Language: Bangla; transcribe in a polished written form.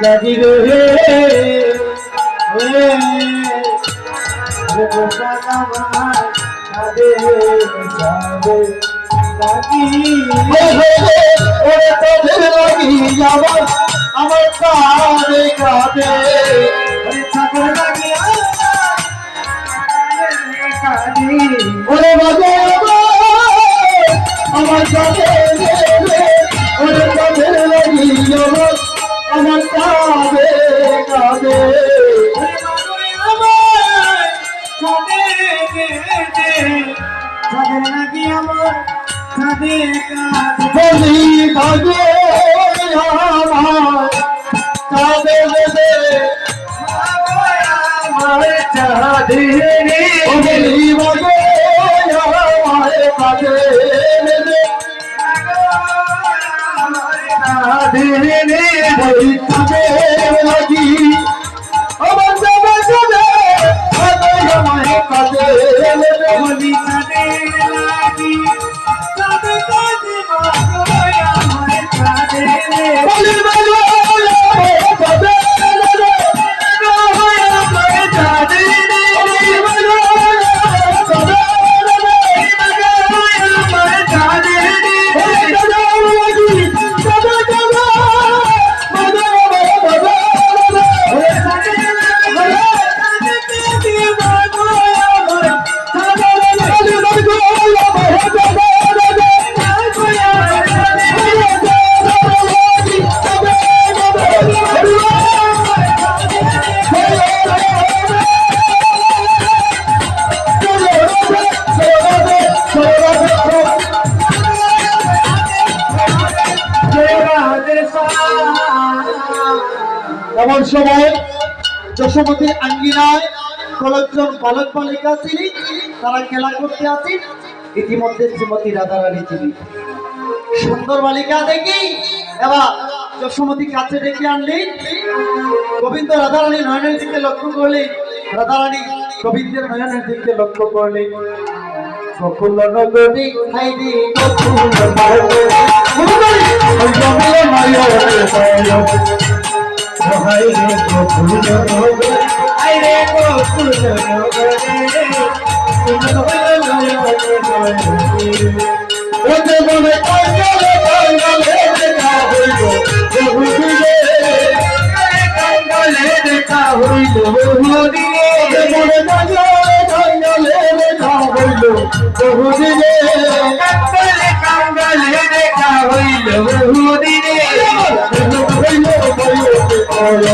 লাগি রে গোপাল আমার কাঁদে কাঁদে লাগি ওরে তোদের লাগি আমার আমার কাঁদে কাঁদে ওরে ছাগল লাগি কাঁদি ওরে বাজে আমার কাঁদে ওরে তোদের লাগি আমার কাঁদে কাঁদে বলি ভাগে আমার কাঁদে দেবে আমার চাঁদে বলি ভাগে আমার কাঁদে দেবে বলি কাঁদে লাগি আমার যাবে যাবে আমায় কাঁদে বলি কাঁদে লাগি কাঁদে কাঁদে আমায় কাঁদে বলি বলি কাঁদে এমন সময় যশোমতীর আঙ্গিনায় কয়েকজন বালক বালিকা ছিলি, তারা খেলা করতে আছেন। ইতিমধ্যে শ্রীমতী রাধারানী ছিলেন। সুন্দর বালিকা দেখি এবার যশোমতী কাছে ডেকে আনলেন। গোবিন্দ রাধারানী নয়নের দিকে লক্ষ্য করলেন। রাধারানী গোবিন্দের নয়নের দিকে লক্ষ্য করলেন। গোকুল নগরী হাইরে গোকুল নগরী হাইরে গোকুল নগরী হাইরে গোকুল নগরী ওতে বলে কাঙ্গালে কাঙ্গালে দেখা হইল বহুদিনে কাঙ্গালে দেখা হইল বহুদিনে ওতে বলে কাঙ্গালে কাঙ্গালে দেখা হইল বহুদিনে কাঙ্গালে কাঙ্গালে দেখা হইল বহুদিনে হইল হইল হইল